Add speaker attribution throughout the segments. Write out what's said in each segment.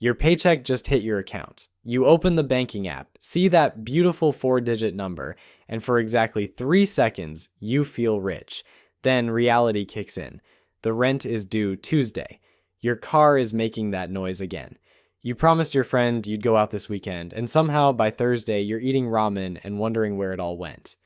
Speaker 1: Your paycheck just hit your account. You open the banking app, see that beautiful 4-digit number, and for exactly 3 seconds, you feel rich. Then reality kicks in. The rent is due Tuesday. Your car is making that noise again. You promised your friend you'd go out this weekend, and somehow by Thursday, you're eating ramen and wondering where it all went.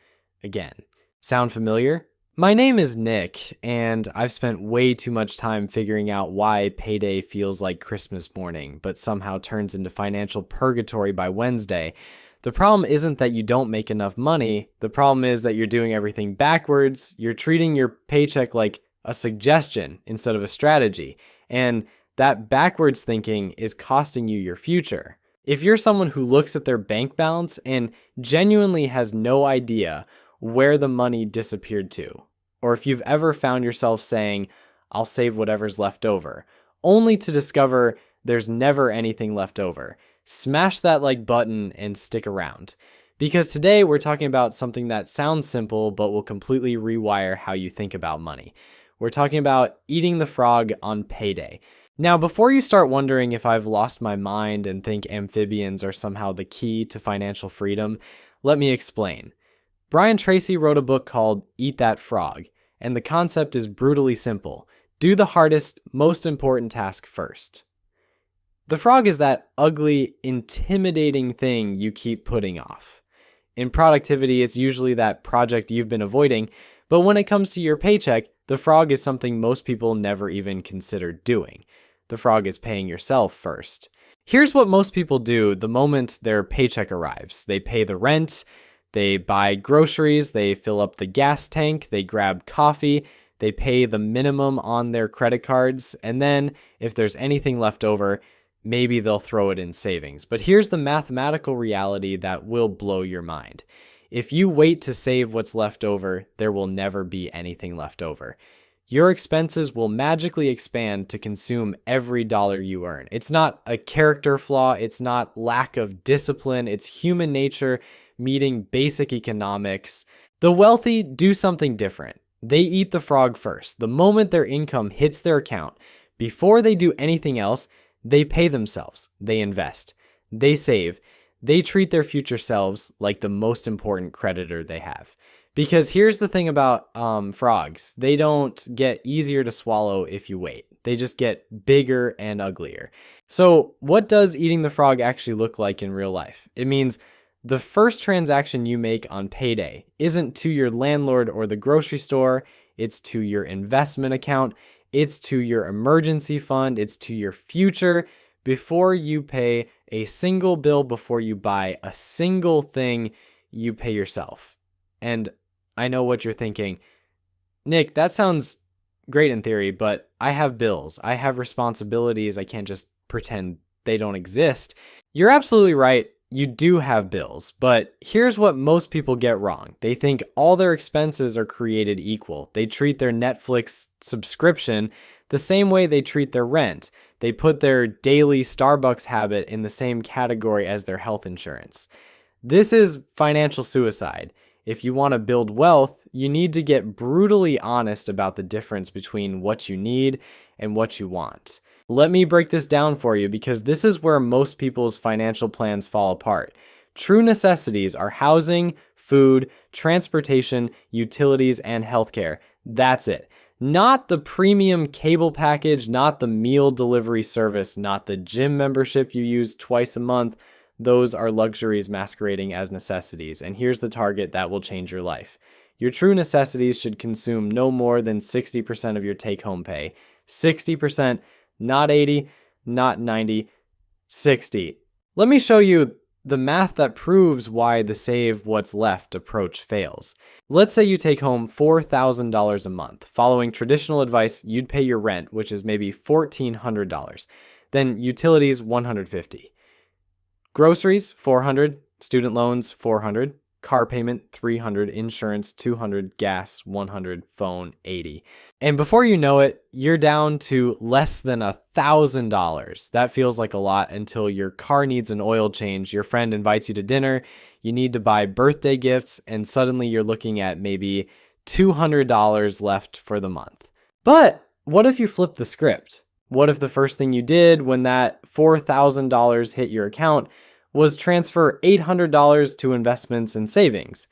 Speaker 1: Again. Sound familiar? My name is Nick, and I've spent way too much time figuring out why payday feels like Christmas morning, but somehow turns into financial purgatory by Wednesday. The problem isn't that you don't make enough money. The problem is that you're doing everything backwards. You're treating your paycheck like a suggestion instead of a strategy. And that backwards thinking is costing you your future. If you're someone who looks at their bank balance and genuinely has no idea where the money disappeared to, or if you've ever found yourself saying, I'll save whatever's left over, only to discover there's never anything left over, smash that like button and stick around. Because today we're talking about something that sounds simple but will completely rewire how you think about money. We're talking about eating the frog on payday. Now, before you start wondering if I've lost my mind and think amphibians are somehow the key to financial freedom, let me explain. Brian Tracy wrote a book called Eat That Frog, and the concept is brutally simple. Do the hardest, most important task first. The frog is that ugly, intimidating thing you keep putting off. In productivity, it's usually that project you've been avoiding, but when it comes to your paycheck, the frog is something most people never even consider doing. The frog is paying yourself first. Here's what most people do the moment their paycheck arrives. They pay the rent, they buy groceries, they fill up the gas tank, they grab coffee, they pay the minimum on their credit cards, and then, if there's anything left over, maybe they'll throw it in savings. But here's the mathematical reality that will blow your mind. If you wait to save what's left over, there will never be anything left over. Your expenses will magically expand to consume every dollar you earn. It's not a character flaw, it's not lack of discipline, it's human nature meeting basic economics. The wealthy do something different. They eat the frog first. The moment their income hits their account, before they do anything else, they pay themselves. They invest. They save. They treat their future selves like the most important creditor they have. Because here's the thing about frogs. They don't get easier to swallow if you wait. They just get bigger and uglier. So what does eating the frog actually look like in real life? It means the first transaction you make on payday isn't to your landlord or the grocery store. It's to your investment account. It's to your emergency fund. It's to your future. Before you pay a single bill, before you buy a single thing, you pay yourself. And I know what you're thinking. Nick, that sounds great in theory, but I have bills. I have responsibilities. I can't just pretend they don't exist. You're absolutely right. You do have bills, but here's what most people get wrong. They think all their expenses are created equal. They treat their Netflix subscription the same way they treat their rent. They put their daily Starbucks habit in the same category as their health insurance. This is financial suicide. If you want to build wealth, you need to get brutally honest about the difference between what you need and what you want. Let me break this down for you because this is where most people's financial plans fall apart. True necessities are housing, food, transportation, utilities, and healthcare. That's it. Not the premium cable package, not the meal delivery service, not the gym membership you use twice a month. Those are luxuries masquerading as necessities. And here's the target that will change your life. Your true necessities should consume no more than 60% of your take-home pay. 60%. Not 80, not 90, 60. Let me show you the math that proves why the save what's left approach fails. Let's say you take home $4,000 a month. Following traditional advice, you'd pay your rent, which is maybe $1,400. Then utilities, $150. Groceries, $400. Student loans, $400. Car payment, $300, insurance, $200, gas, $100, phone, $80. And before you know it, you're down to less than $1,000. That feels like a lot until your car needs an oil change, your friend invites you to dinner, you need to buy birthday gifts, and suddenly you're looking at maybe $200 left for the month. But what if you flip the script? What if the first thing you did when that $4,000 hit your account was transfer $800 to investments and savings?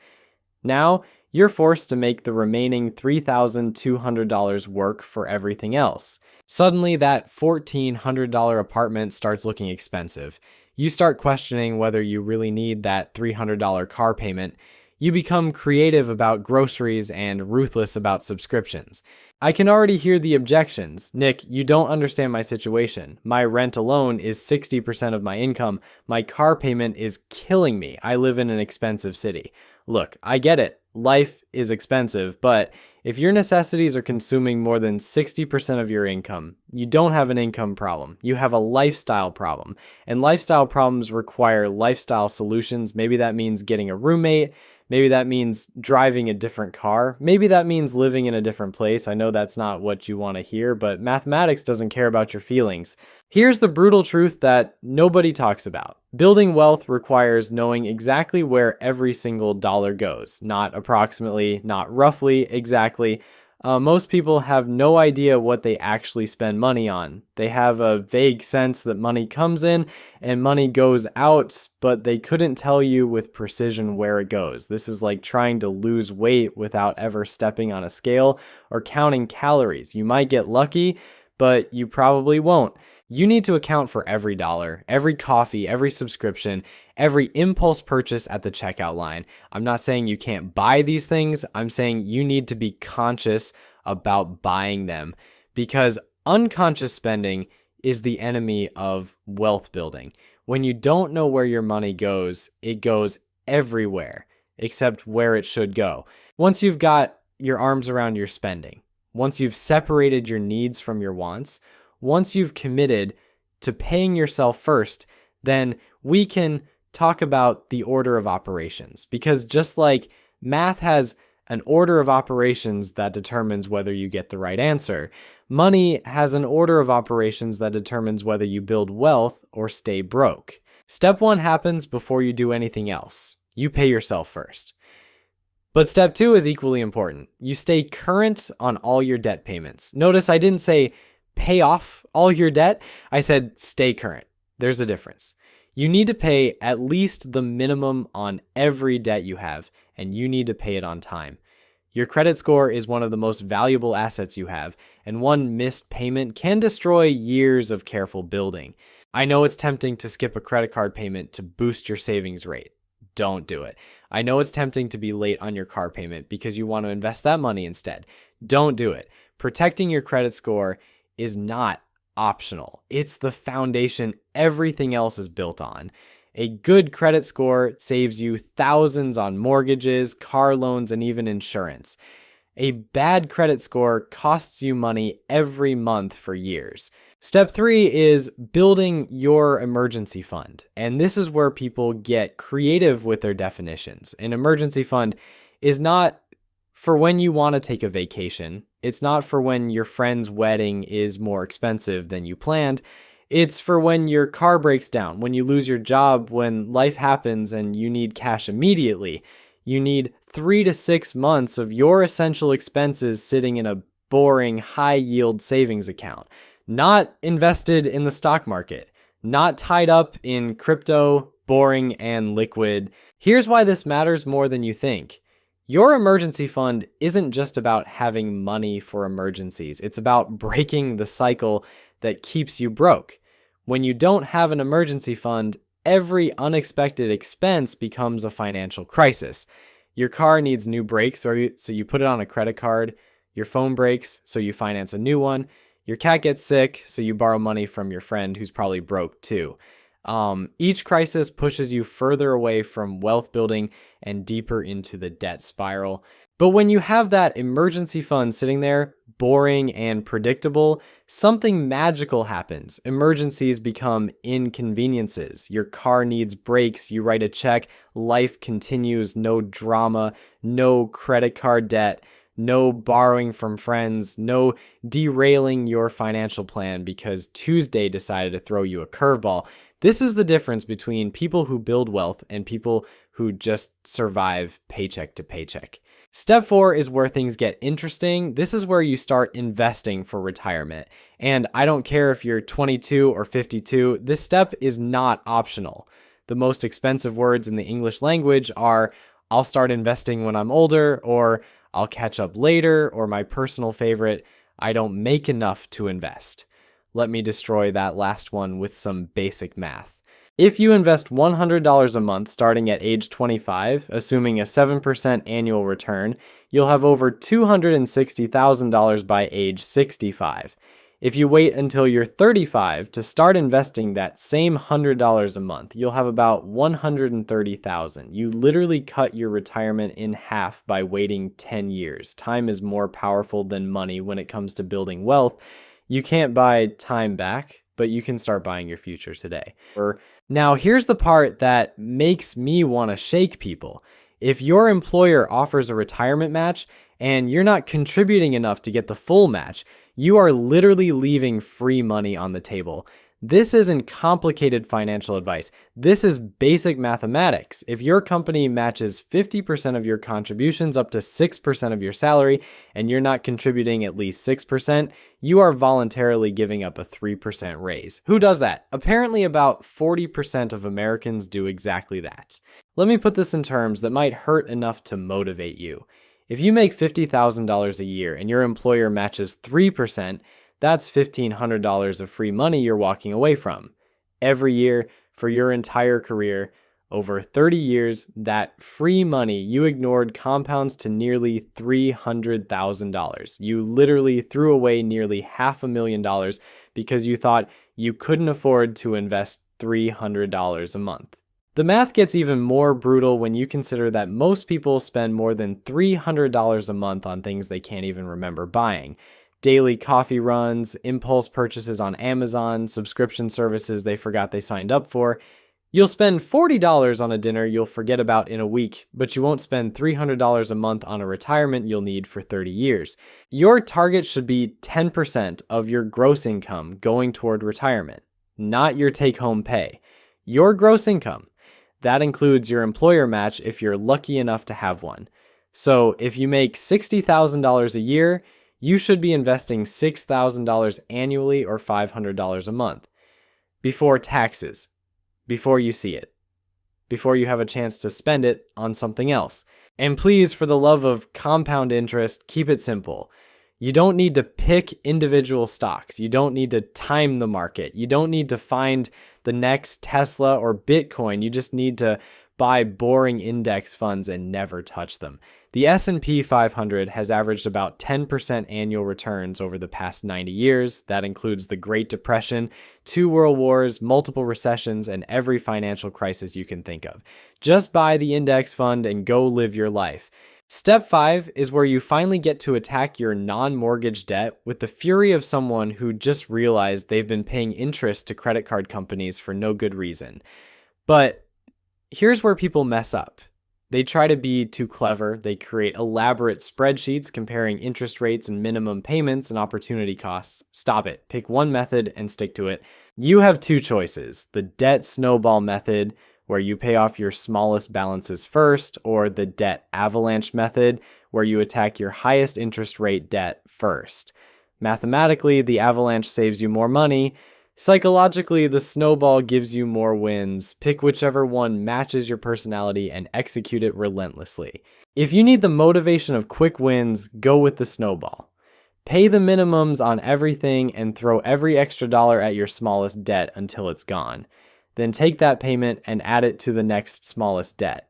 Speaker 1: Now, you're forced to make the remaining $3,200 work for everything else. Suddenly, that $1,400 apartment starts looking expensive. You start questioning whether you really need that $300 car payment. You become creative about groceries and ruthless about subscriptions. I can already hear the objections. Nick, you don't understand my situation. My rent alone is 60% of my income. My car payment is killing me. I live in an expensive city. Look, I get it. Life is expensive, but if your necessities are consuming more than 60% of your income, you don't have an income problem. You have a lifestyle problem. And lifestyle problems require lifestyle solutions. Maybe that means getting a roommate. Maybe that means driving a different car. Maybe that means living in a different place. I know that's not what you want to hear, but mathematics doesn't care about your feelings. Here's the brutal truth that nobody talks about. Building wealth requires knowing exactly where every single dollar goes. Not approximately, not roughly, exactly. Most people have no idea what they actually spend money on. They have a vague sense that money comes in and money goes out, but they couldn't tell you with precision where it goes. This is like trying to lose weight without ever stepping on a scale or counting calories. You might get lucky, but you probably won't. You need to account for every dollar, every coffee, every subscription, every impulse purchase at the checkout line. I'm not saying you can't buy these things. I'm saying you need to be conscious about buying them, because unconscious spending is the enemy of wealth building. When you don't know where your money goes, it goes everywhere except where it should go. Once you've got your arms around your spending, once you've separated your needs from your wants, once you've committed to paying yourself first, then we can talk about the order of operations. Because just like math has an order of operations that determines whether you get the right answer, money has an order of operations that determines whether you build wealth or stay broke. Step one happens before you do anything else. You pay yourself first. But step two is equally important. You stay current on all your debt payments. Notice I didn't say pay off all your debt. I said stay current. There's a difference. You need to pay at least the minimum on every debt you have, and you need to pay it on time. Your credit score is one of the most valuable assets you have, and one missed payment can destroy years of careful building. I know it's tempting to skip a credit card payment to boost your savings rate. Don't do it. I know it's tempting to be late on your car payment because you want to invest that money instead. Don't do it. Protecting your credit score is not optional. It's the foundation everything else is built on. A good credit score saves you thousands on mortgages, car loans, and even insurance. A bad credit score costs you money every month for years. Step three is building your emergency fund. And this is where people get creative with their definitions. An emergency fund is not for when you want to take a vacation. It's not for when your friend's wedding is more expensive than you planned. It's for when your car breaks down, when you lose your job, when life happens and you need cash immediately. You need 3 to 6 months of your essential expenses sitting in a boring, high-yield savings account, not invested in the stock market, not tied up in crypto, boring and liquid. Here's why this matters more than you think. Your emergency fund isn't just about having money for emergencies. It's about breaking the cycle that keeps you broke. When you don't have an emergency fund, every unexpected expense becomes a financial crisis. Your car needs new brakes, so you put it on a credit card. Your phone breaks, so you finance a new one. Your cat gets sick, so you borrow money from your friend who's probably broke too. Each crisis pushes you further away from wealth building and deeper into the debt spiral. But when you have that emergency fund sitting there, boring and predictable, something magical happens. Emergencies become inconveniences. Your car needs brakes, you write a check, life continues, no drama, no credit card debt, no borrowing from friends, no derailing your financial plan because Tuesday decided to throw you a curveball. This is the difference between people who build wealth and people who just survive paycheck to paycheck. Step 4 is where things get interesting. This is where you start investing for retirement. And I don't care if you're 22 or 52, this step is not optional. The most expensive words in the English language are, I'll start investing when I'm older, or I'll catch up later, or my personal favorite, I don't make enough to invest. Let me destroy that last one with some basic math. If you invest $100 a month starting at age 25, assuming a 7% annual return, you'll have over $260,000 by age 65. If you wait until you're 35 to start investing that same $100 a month, you'll have about $130,000. You literally cut your retirement in half by waiting 10 years. Time is more powerful than money when it comes to building wealth. You can't buy time back, but you can start buying your future today. Now, here's the part that makes me want to shake people. If your employer offers a retirement match and you're not contributing enough to get the full match, you are literally leaving free money on the table. This isn't complicated financial advice. This is basic mathematics. If your company matches 50% of your contributions up to 6% of your salary, and you're not contributing at least 6%, you are voluntarily giving up a 3% raise. Who does that? Apparently about 40% of Americans do exactly that. Let me put this in terms that might hurt enough to motivate you. If you make $50,000 a year and your employer matches 3%, that's $1,500 of free money you're walking away from. Every year for your entire career, over 30 years, that free money you ignored compounds to nearly $300,000. You literally threw away nearly $500,000 because you thought you couldn't afford to invest $300 a month. The math gets even more brutal when you consider that most people spend more than $300 a month on things they can't even remember buying. Daily coffee runs, impulse purchases on Amazon, subscription services they forgot they signed up for. You'll spend $40 on a dinner you'll forget about in a week, but you won't spend $300 a month on a retirement you'll need for 30 years. Your target should be 10% of your gross income going toward retirement, not your take-home pay. Your gross income. That includes your employer match if you're lucky enough to have one. So if you make $60,000 a year, you should be investing $6,000 annually or $500 a month. Before taxes. Before you see it. Before you have a chance to spend it on something else. And please, for the love of compound interest, keep it simple. You don't need to pick individual stocks. You don't need to time the market. You don't need to find the next Tesla or Bitcoin. You just need to buy boring index funds and never touch them. The S&P 500 has averaged about 10% annual returns over the past 90 years. That includes the Great Depression, 2 world wars, multiple recessions, and every financial crisis you can think of. Just buy the index fund and go live your life. Step 5 is where you finally get to attack your non-mortgage debt with the fury of someone who just realized they've been paying interest to credit card companies for no good reason. But here's where people mess up. They try to be too clever. They create elaborate spreadsheets comparing interest rates and minimum payments and opportunity costs. Stop it. Pick one method and stick to it. You have 2 choices. The debt snowball method, where you pay off your smallest balances first, or the debt avalanche method, where you attack your highest interest rate debt first. Mathematically, the avalanche saves you more money. Psychologically, the snowball gives you more wins. Pick whichever one matches your personality and execute it relentlessly. If you need the motivation of quick wins, go with the snowball. Pay the minimums on everything and throw every extra dollar at your smallest debt until it's gone. Then take that payment and add it to the next smallest debt.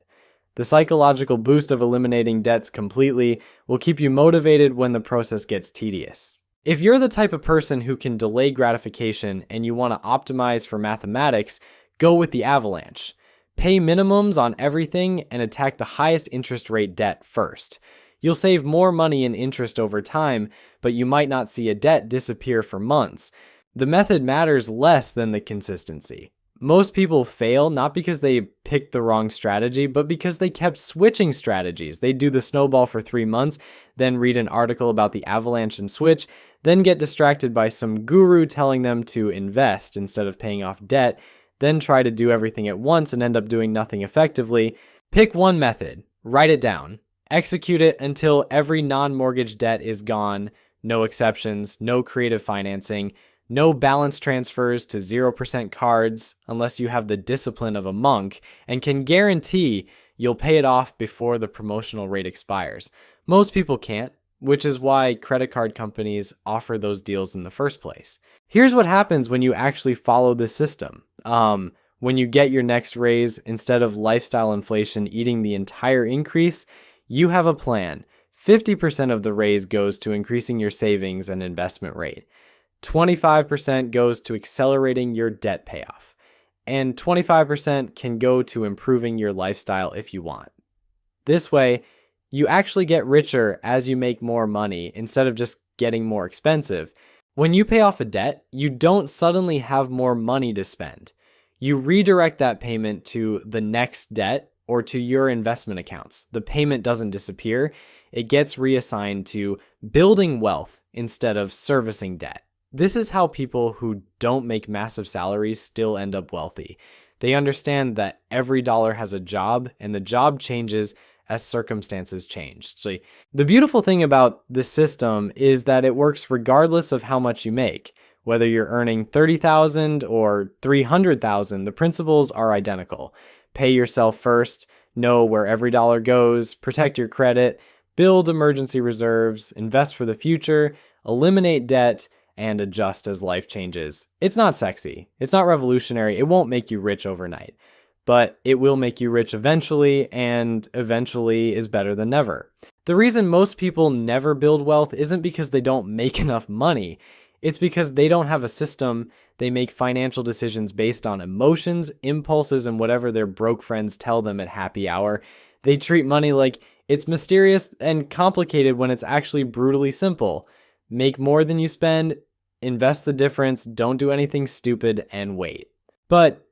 Speaker 1: The psychological boost of eliminating debts completely will keep you motivated when the process gets tedious. If you're the type of person who can delay gratification and you want to optimize for mathematics, go with the avalanche. Pay minimums on everything and attack the highest interest rate debt first. You'll save more money in interest over time, but you might not see a debt disappear for months. The method matters less than the consistency. Most people fail not because they picked the wrong strategy, but because they kept switching strategies. They'd do the snowball for 3 months, then read an article about the avalanche and switch, then get distracted by some guru telling them to invest instead of paying off debt, then try to do everything at once and end up doing nothing effectively. Pick one method, write it down, execute it until every non-mortgage debt is gone, no exceptions, no creative financing, no balance transfers to 0% cards unless you have the discipline of a monk, and can guarantee you'll pay it off before the promotional rate expires. Most people can't, which is why credit card companies offer those deals in the first place. Here's what happens when you actually follow this system. When you get your next raise, instead of lifestyle inflation eating the entire increase, you have a plan. 50% of the raise goes to increasing your savings and investment rate. 25% goes to accelerating your debt payoff, and 25% can go to improving your lifestyle if you want. This way, you actually get richer as you make more money instead of just getting more expensive. When you pay off a debt, you don't suddenly have more money to spend. You redirect that payment to the next debt or to your investment accounts. The payment doesn't disappear. It gets reassigned to building wealth instead of servicing debt. This is how people who don't make massive salaries still end up wealthy. They understand that every dollar has a job, and the job changes as circumstances change. So the beautiful thing about this system is that it works regardless of how much you make. Whether you're earning $30,000 or $300,000, the principles are identical. Pay yourself first, know where every dollar goes, protect your credit, build emergency reserves, invest for the future, eliminate debt, and adjust as life changes. It's not sexy. It's not revolutionary. It won't make you rich overnight, but it will make you rich eventually, and eventually is better than never. The reason most people never build wealth isn't because they don't make enough money. It's because they don't have a system. They make financial decisions based on emotions, impulses, and whatever their broke friends tell them at happy hour. They treat money like it's mysterious and complicated when it's actually brutally simple. Make more than you spend, invest the difference, don't do anything stupid, and wait. But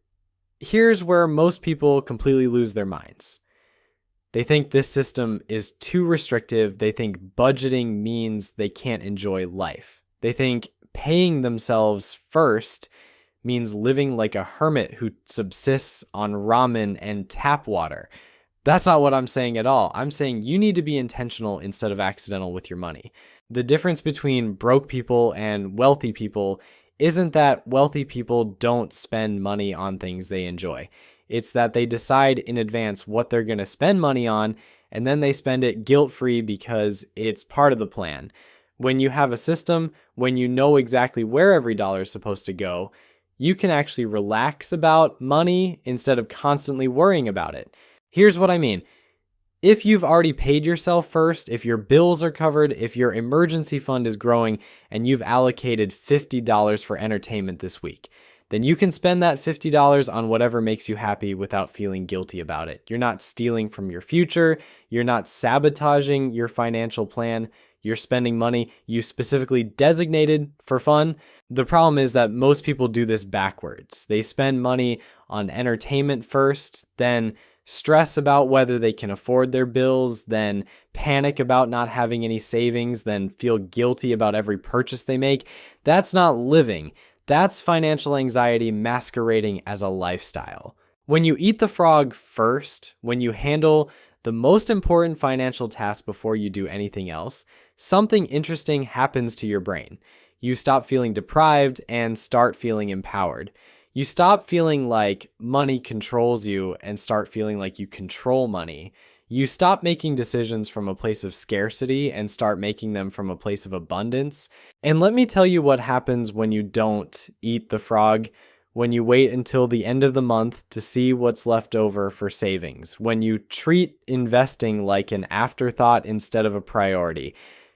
Speaker 1: here's where most people completely lose their minds. They think this system is too restrictive. They think budgeting means they can't enjoy life. They think paying themselves first means living like a hermit who subsists on ramen and tap water. That's not what I'm saying at all. I'm saying you need to be intentional instead of accidental with your money. The difference between broke people and wealthy people isn't that wealthy people don't spend money on things they enjoy. It's that they decide in advance what they're going to spend money on, and then they spend it guilt-free because it's part of the plan. When you have a system, when you know exactly where every dollar is supposed to go, you can actually relax about money instead of constantly worrying about it. Here's what I mean. If you've already paid yourself first, if your bills are covered, if your emergency fund is growing, and you've allocated $50 for entertainment this week, then you can spend that $50 on whatever makes you happy without feeling guilty about it. You're not stealing from your future. You're not sabotaging your financial plan. You're spending money you specifically designated for fun. The problem is that most people do this backwards. They spend money on entertainment first, then stress about whether they can afford their bills, then panic about not having any savings, then feel guilty about every purchase they make. That's not living. That's financial anxiety masquerading as a lifestyle. When you eat the frog first, when you handle the most important financial task before you do anything else, something interesting happens to your brain. You stop feeling deprived and start feeling empowered. You stop feeling like money controls you and start feeling like you control money. You stop making decisions from a place of scarcity and start making them from a place of abundance. And let me tell you what happens when you don't eat the frog, when you wait until the end of the month to see what's left over for savings, when you treat investing like an afterthought instead of a priority.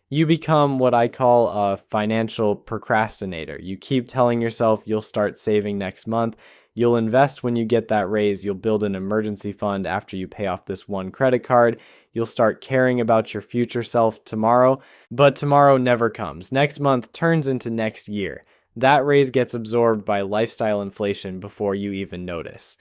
Speaker 1: You become what I call a financial procrastinator. You keep telling yourself you'll start saving next month. You'll invest when you get that raise. You'll build an emergency fund after you pay off this one credit card. You'll start caring about your future self tomorrow, but tomorrow never comes. Next month turns into next year. That raise gets absorbed by lifestyle inflation before you even notice.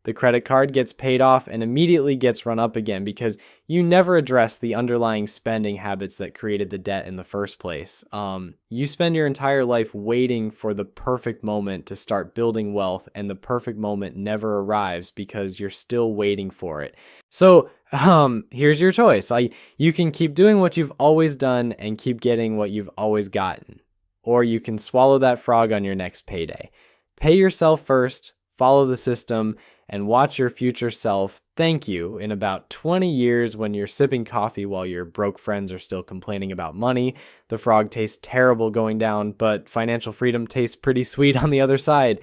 Speaker 1: The credit card gets paid off and immediately gets run up again because you never address the underlying spending habits that created the debt in the first place. You spend your entire life waiting for the perfect moment to start building wealth, and the perfect moment never arrives because you're still waiting for it. So here's your choice. You can keep doing what you've always done and keep getting what you've always gotten, or you can swallow that frog on your next payday. Pay yourself first, follow the system, and watch your future self thank you in about 20 years when you're sipping coffee while your broke friends are still complaining about money. The frog tastes terrible going down, but financial freedom tastes pretty sweet on the other side.